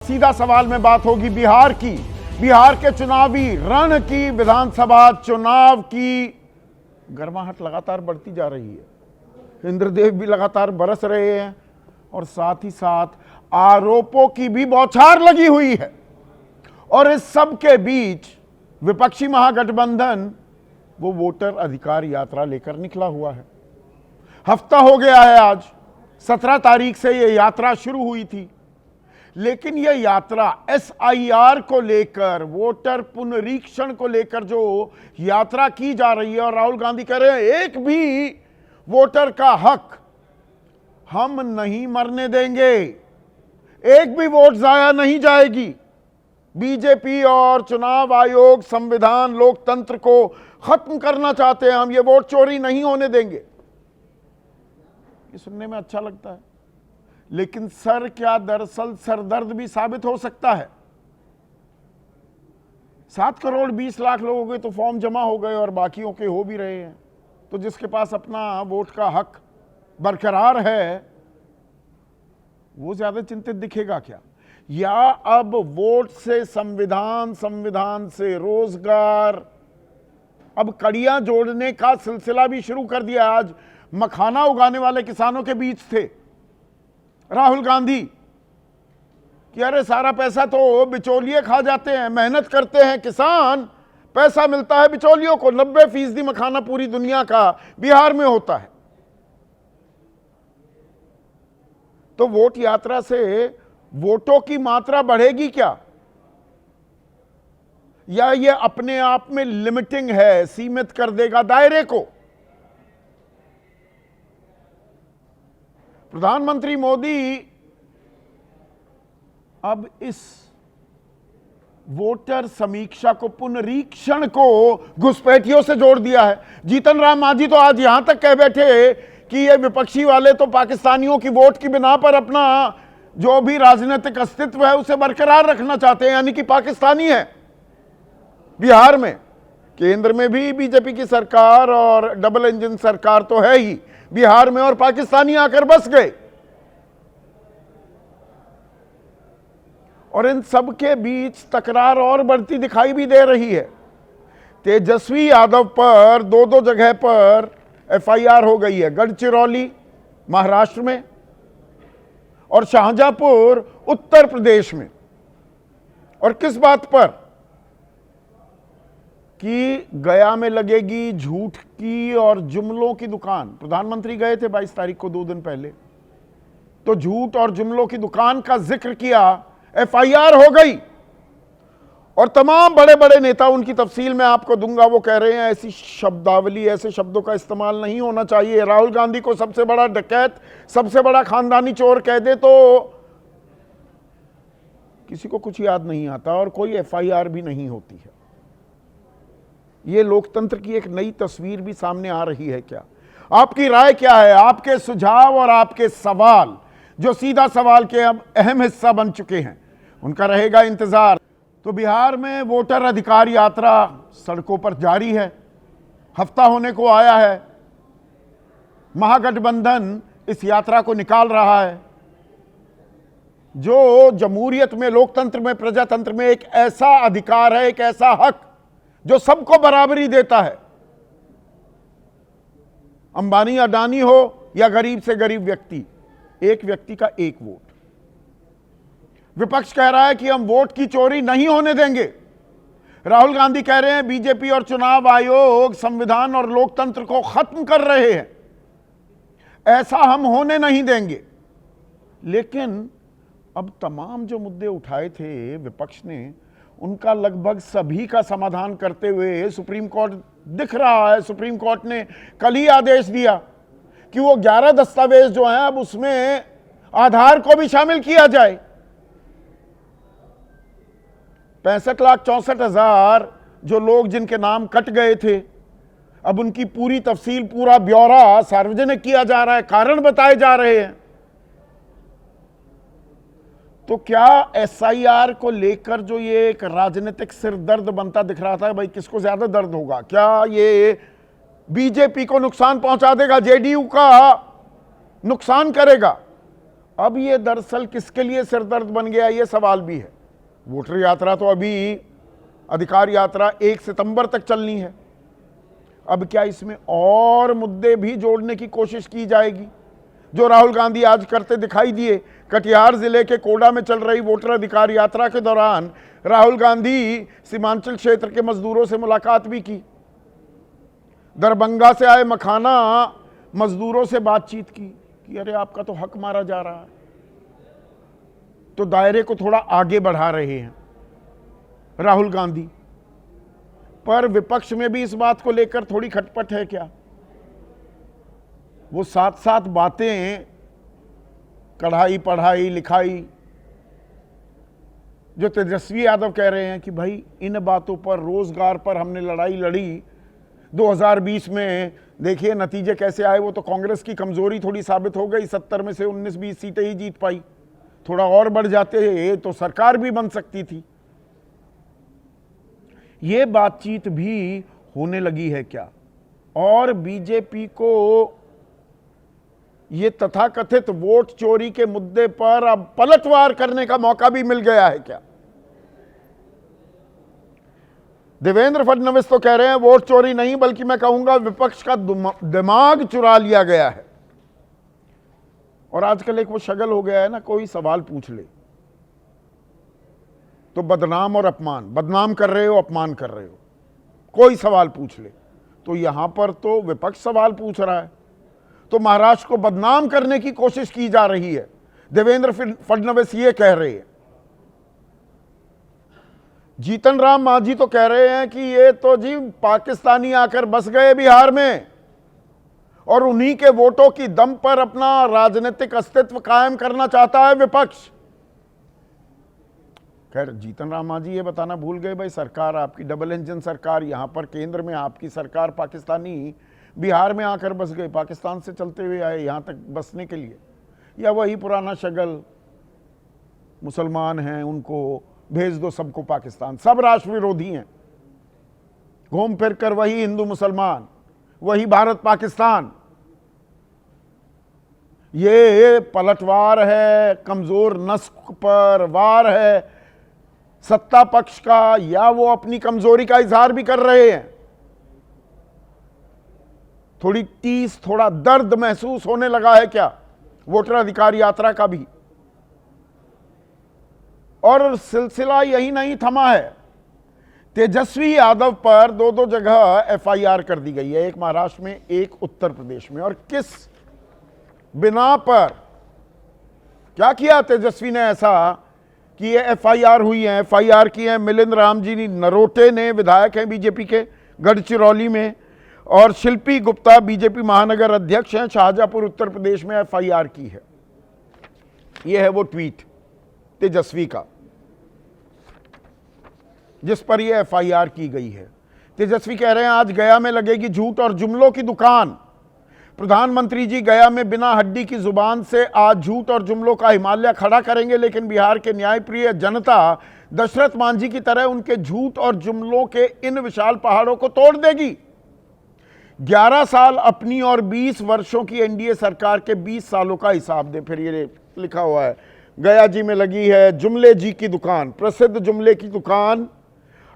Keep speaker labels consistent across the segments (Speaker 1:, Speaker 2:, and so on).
Speaker 1: सीधा सवाल में बात होगी बिहार की, बिहार के चुनावी रण की, विधानसभा चुनाव की। गर्माहट लगातार बढ़ती जा रही है, इंद्रदेव भी लगातार बरस रहे हैं और साथ ही साथ आरोपों की भी बौछार लगी हुई है। और इस सब के बीच विपक्षी महागठबंधन वो वोटर अधिकार यात्रा लेकर निकला हुआ है। हफ्ता हो गया है, आज 17 तारीख से ये यात्रा शुरू हुई थी, लेकिन ये यात्रा SIR को लेकर, वोटर पुनरीक्षण को लेकर जो यात्रा की जा रही है, और राहुल गांधी कह रहे हैं एक भी वोटर का हक हम नहीं मरने देंगे, एक भी वोट जाया नहीं जाएगी। बीजेपी और चुनाव आयोग संविधान लोकतंत्र को खत्म करना चाहते हैं, हम ये वोट चोरी नहीं होने देंगे। ये सुनने में अच्छा लगता है, लेकिन सर क्या दरअसल सरदर्द भी साबित हो सकता है। 7 करोड़ 20 लाख लोगों के तो फॉर्म जमा हो गए और बाकियों के हो भी रहे हैं, तो जिसके पास अपना वोट का हक बरकरार है वो ज्यादा चिंतित दिखेगा क्या? या अब वोट से संविधान, संविधान से रोजगार, अब कड़ियां जोड़ने का सिलसिला भी शुरू कर दिया। आज मखाना उगाने वाले किसानों के बीच थे राहुल गांधी कि अरे सारा पैसा तो बिचौलिए खा जाते हैं, मेहनत करते हैं किसान, पैसा मिलता है बिचौलियों को। 90% मखाना पूरी दुनिया का बिहार में होता है। तो वोट यात्रा से वोटों की मात्रा बढ़ेगी क्या, या ये अपने आप में लिमिटिंग है, सीमित कर देगा दायरे को? प्रधानमंत्री मोदी अब इस वोटर समीक्षा को, पुनरीक्षण को घुसपैठियों से जोड़ दिया है। जीतन राम मांझी तो आज यहां तक कह बैठे कि ये विपक्षी वाले तो पाकिस्तानियों की वोट की बिना पर अपना जो भी राजनीतिक अस्तित्व है उसे बरकरार रखना चाहते हैं, यानी कि पाकिस्तानी है। बिहार में, केंद्र में भी बीजेपी की सरकार और डबल इंजन सरकार तो है ही, बिहार में और पाकिस्तानी आकर बस गए। और इन सब के बीच तकरार और बढ़ती दिखाई भी दे रही है। तेजस्वी यादव पर 2 जगह पर FIR हो गई है, गढ़चिरौली महाराष्ट्र में और शाहजहांपुर उत्तर प्रदेश में। और किस बात पर? कि गया में लगेगी झूठ की और जुमलों की दुकान। प्रधानमंत्री गए थे 22 तारीख को, 2 दिन पहले, तो झूठ और जुमलों की दुकान का जिक्र किया, FIR हो गई। और तमाम बड़े बड़े नेता, उनकी तफसील मैं आपको दूंगा, वो कह रहे हैं ऐसी शब्दावली, ऐसे शब्दों का इस्तेमाल नहीं होना चाहिए। राहुल गांधी को सबसे बड़ा डकैत, सबसे बड़ा खानदानी चोर कह दे तो किसी को कुछ याद नहीं आता और कोई FIR भी नहीं होती है। ये लोकतंत्र की एक नई तस्वीर भी सामने आ रही है क्या? आपकी राय क्या है? आपके सुझाव और आपके सवाल, जो सीधा सवाल के अब अहम हिस्सा बन चुके हैं, उनका रहेगा इंतजार। तो बिहार में वोटर अधिकार यात्रा सड़कों पर जारी है, हफ्ता होने को आया है। महागठबंधन इस यात्रा को निकाल रहा है, जो जमहूरियत में, लोकतंत्र में, प्रजातंत्र में एक ऐसा अधिकार है, एक ऐसा हक जो सबको बराबरी देता है। अंबानी अडानी हो या गरीब से गरीब व्यक्ति, एक व्यक्ति का एक वोट। विपक्ष कह रहा है कि हम वोट की चोरी नहीं होने देंगे। राहुल गांधी कह रहे हैं बीजेपी और चुनाव आयोग संविधान और लोकतंत्र को खत्म कर रहे हैं, ऐसा हम होने नहीं देंगे। लेकिन अब तमाम जो मुद्दे उठाए थे विपक्ष ने, उनका लगभग सभी का समाधान करते हुए सुप्रीम कोर्ट दिख रहा है। सुप्रीम कोर्ट ने कल ही आदेश दिया कि वो 11 दस्तावेज जो हैं अब उसमें आधार को भी शामिल किया जाए। 65,64,000 जो लोग जिनके नाम कट गए थे, अब उनकी पूरी तफसील, पूरा ब्यौरा सार्वजनिक किया जा रहा है, कारण बताए जा रहे हैं। तो क्या SIR को लेकर जो ये एक राजनीतिक सिरदर्द बनता दिख रहा था, भाई किसको ज्यादा दर्द होगा? क्या ये बीजेपी को नुकसान पहुंचा देगा, JDU का नुकसान करेगा? अब ये दरअसल किसके लिए सिरदर्द बन गया, ये सवाल भी है। वोटर यात्रा तो अभी, अधिकार यात्रा 1 सितंबर तक चलनी है। अब क्या इसमें और मुद्दे भी जोड़ने की कोशिश की जाएगी, जो राहुल गांधी आज करते दिखाई दिए। कटिहार जिले के कोडा में चल रही वोटर अधिकार यात्रा के दौरान राहुल गांधी सीमांचल क्षेत्र के मजदूरों से मुलाकात भी की। दरभंगा से आए मखाना मजदूरों से बातचीत की कि अरे आपका तो हक मारा जा रहा है। तो दायरे को थोड़ा आगे बढ़ा रहे हैं राहुल गांधी, पर विपक्ष में भी इस बात को लेकर थोड़ी खटपट है क्या। वो साथ साथ बातें, कढ़ाई पढ़ाई लिखाई, जो तेजस्वी यादव कह रहे हैं कि भाई इन बातों पर, रोजगार पर हमने लड़ाई लड़ी 2020 में, देखिए नतीजे कैसे आए। वो तो कांग्रेस की कमजोरी थोड़ी साबित हो गई, 70 में से 19-20 सीटें ही जीत पाई। थोड़ा और बढ़ जाते तो सरकार भी बन सकती थी। ये बातचीत भी होने लगी है क्या, और बीजेपी को ये तथाकथित वोट चोरी के मुद्दे पर अब पलटवार करने का मौका भी मिल गया है क्या। देवेंद्र फडणवीस तो कह रहे हैं वोट चोरी नहीं, बल्कि मैं कहूंगा विपक्ष का दिमाग चुरा लिया गया है। और आजकल एक वो शगल हो गया है ना, कोई सवाल पूछ ले तो बदनाम और अपमान, बदनाम कर रहे हो, अपमान कर रहे हो। कोई सवाल पूछ ले तो यहां पर तो विपक्ष सवाल पूछ रहा है, तो महाराष्ट्र को बदनाम करने की कोशिश की जा रही है। देवेंद्र फडणवीस ये कह रहे हैं। जीतन राम मांझी तो कह रहे हैं कि ये तो जी पाकिस्तानी आकर बस गए बिहार में और उन्हीं के वोटों की दम पर अपना राजनीतिक अस्तित्व कायम करना चाहता है विपक्ष। खैर जीतन राम मांझी ये बताना भूल गए, भाई सरकार आपकी डबल इंजन सरकार, यहां पर केंद्र में आपकी सरकार पाकिस्तानी बिहार में आकर बस गए, पाकिस्तान से चलते हुए आए यहां तक बसने के लिए। या वही पुराना शगल, मुसलमान हैं उनको भेज दो सबको पाकिस्तान, सब राष्ट्र विरोधी हैं, घूम फिर कर वही हिंदू मुसलमान, वही भारत पाकिस्तान। ये पलटवार है, कमजोर नस्ल पर वार है सत्ता पक्ष का, या वो अपनी कमजोरी का इजहार भी कर रहे हैं। थोड़ी टीस, थोड़ा दर्द महसूस होने लगा है क्या वोटर अधिकार यात्रा का भी। और सिलसिला यही नहीं थमा है, तेजस्वी यादव पर दो जगह एफआईआर कर दी गई है, एक महाराष्ट्र में, एक उत्तर प्रदेश में। और किस बिना पर क्या किया तेजस्वी ने ऐसा कि ये एफआईआर हुई है। एफआईआर की है मिलिंद रामजी नरोटे ने, विधायक हैं बीजेपी के गढ़चिरौली में, और शिल्पी गुप्ता बीजेपी महानगर अध्यक्ष हैं शाहजहांपुर उत्तर प्रदेश में, एफआईआर की है। यह है वो ट्वीट तेजस्वी का जिस पर यह एफआईआर की गई है। तेजस्वी कह रहे हैं आज गया में लगेगी झूठ और जुमलों की दुकान। प्रधानमंत्री जी गया में बिना हड्डी की जुबान से आज झूठ और जुमलों का हिमालय खड़ा करेंगे, लेकिन बिहार के न्यायप्रिय जनता दशरथ मांझी की तरह उनके झूठ और जुमलों के इन विशाल पहाड़ों को तोड़ देगी। 11 साल अपनी और 20 वर्षों की एनडीए सरकार के 20 सालों का हिसाब दे। फिर ये लिखा हुआ है गया जी में लगी है जुमले जी की दुकान, प्रसिद्ध जुमले की दुकान,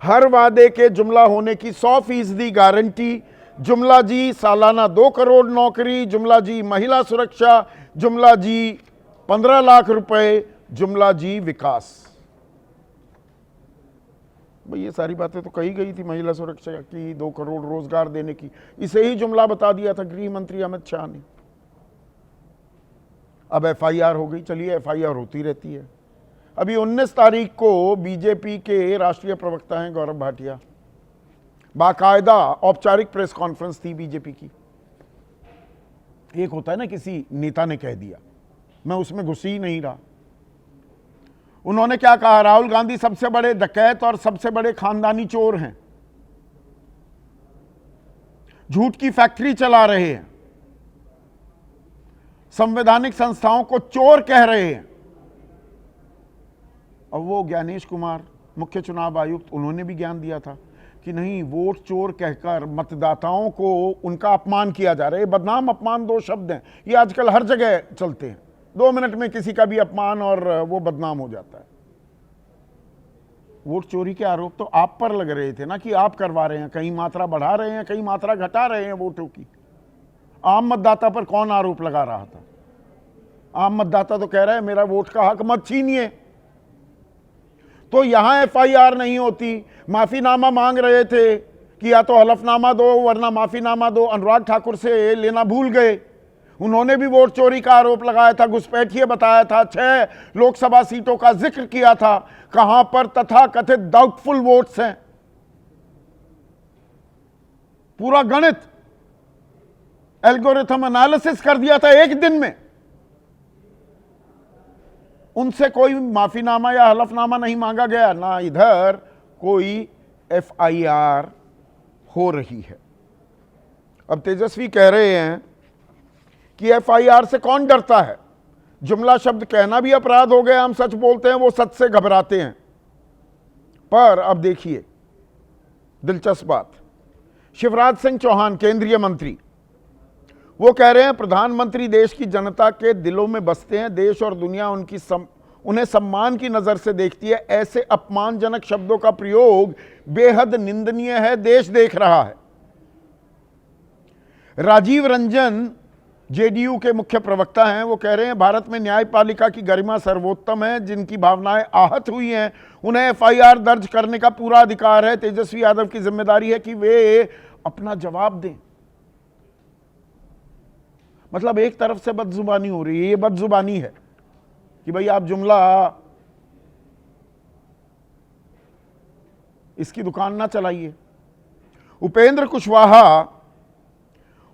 Speaker 1: हर वादे के जुमला होने की 100% गारंटी। जुमला जी सालाना 2 करोड़ नौकरी, जुमला जी महिला सुरक्षा, जुमला जी 15 लाख रुपए, जुमला जी विकास। भाई ये सारी बातें तो कही गई थी, महिला सुरक्षा की, 2 करोड़ रोजगार देने की, इसे ही जुमला बता दिया था गृह मंत्री अमित शाह ने। अब एफआईआर हो गई, चलिए एफआईआर होती रहती है। अभी 19 तारीख को बीजेपी के राष्ट्रीय प्रवक्ता हैं गौरव भाटिया, बाकायदा औपचारिक प्रेस कॉन्फ्रेंस थी बीजेपी की। एक होता है ना किसी नेता ने कह दिया, मैं उसमें घुस ही नहीं रहा। उन्होंने क्या कहा, राहुल गांधी सबसे बड़े डकैत और सबसे बड़े खानदानी चोर हैं, झूठ की फैक्ट्री चला रहे हैं, संवैधानिक संस्थाओं को चोर कह रहे हैं। और वो ज्ञानेश कुमार मुख्य चुनाव आयुक्त, उन्होंने भी ज्ञान दिया था कि नहीं, वोट चोर कहकर मतदाताओं को उनका अपमान किया जा रहा है। बदनाम अपमान 2 शब्द हैं, ये आजकल हर जगह चलते हैं। 2 मिनट में किसी का भी अपमान और वो बदनाम हो जाता है। वोट चोरी के आरोप तो आप पर लग रहे थे ना, कि आप करवा रहे हैं, कहीं मात्रा बढ़ा रहे हैं, कहीं मात्रा घटा रहे हैं वोटों की। आम मतदाता पर कौन आरोप लगा रहा था? आम मतदाता तो कह रहा है मेरा वोट का हक मत छीनिए। तो यहां FIR नहीं होती, माफीनामा मांग रहे थे कि या तो हलफनामा दो वरना माफीनामा दो। अनुराग ठाकुर से लेना भूल गए, उन्होंने भी वोट चोरी का आरोप लगाया था, घुसपैठिए बताया था, 6 लोकसभा सीटों का जिक्र किया था। कहां पर तथाकथित डाउटफुल वोट्स हैं? पूरा गणित एल्गोरिथम एनालिसिस कर दिया था एक दिन में। उनसे कोई माफीनामा या हलफनामा नहीं मांगा गया, ना इधर कोई FIR हो रही है। अब तेजस्वी कह रहे हैं कि FIR से कौन डरता है, जुमला शब्द कहना भी अपराध हो गया, हम सच बोलते हैं, वो सच से घबराते हैं। पर अब देखिए दिलचस्प बात, शिवराज सिंह चौहान केंद्रीय मंत्री, वो कह रहे हैं प्रधानमंत्री देश की जनता के दिलों में बसते हैं, देश और दुनिया उन्हें सम्मान की नजर से देखती है। ऐसे अपमानजनक शब्दों का प्रयोग बेहद निंदनीय है, देश देख रहा है। राजीव रंजन JDU के मुख्य प्रवक्ता हैं, वो कह रहे हैं भारत में न्यायपालिका की गरिमा सर्वोत्तम है, जिनकी भावनाएं आहत हुई हैं उन्हें FIR दर्ज करने का पूरा अधिकार है। तेजस्वी यादव की जिम्मेदारी है कि वे अपना जवाब दें। मतलब एक तरफ से बदजुबानी हो रही है, ये बदजुबानी है कि भाई आप जुमला इसकी दुकान ना चलाइए। उपेंद्र कुशवाहा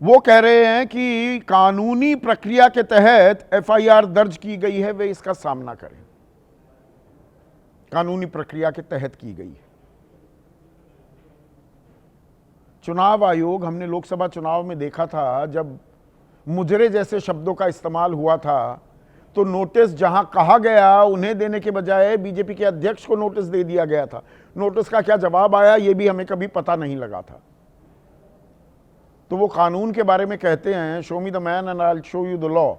Speaker 1: वो कह रहे हैं कि कानूनी प्रक्रिया के तहत FIR दर्ज की गई है, वे इसका सामना करें। कानूनी प्रक्रिया के तहत की गई है। चुनाव आयोग, हमने लोकसभा चुनाव में देखा था जब मुजरे जैसे शब्दों का इस्तेमाल हुआ था, तो नोटिस जहां कहा गया उन्हें देने के बजाय बीजेपी के अध्यक्ष को नोटिस दे दिया गया था। नोटिस का क्या जवाब आया ये भी हमें कभी पता नहीं लगा था। तो वो कानून के बारे में कहते हैं, show me the man and I will show you the law.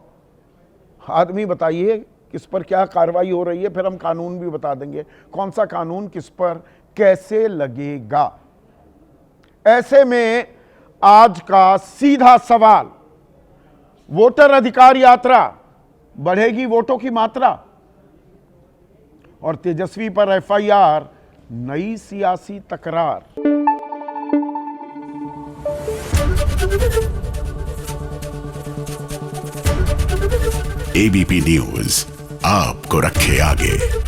Speaker 1: आदमी बताइए किस पर क्या कार्रवाई हो रही है, फिर हम कानून भी बता देंगे कौन सा कानून किस पर कैसे लगेगा। ऐसे में आज का सीधा सवाल, वोटर अधिकार यात्रा, बढ़ेगी वोटों की मात्रा, और तेजस्वी पर FIR नई सियासी तकरार।
Speaker 2: ABP न्यूज आपको रखे आगे।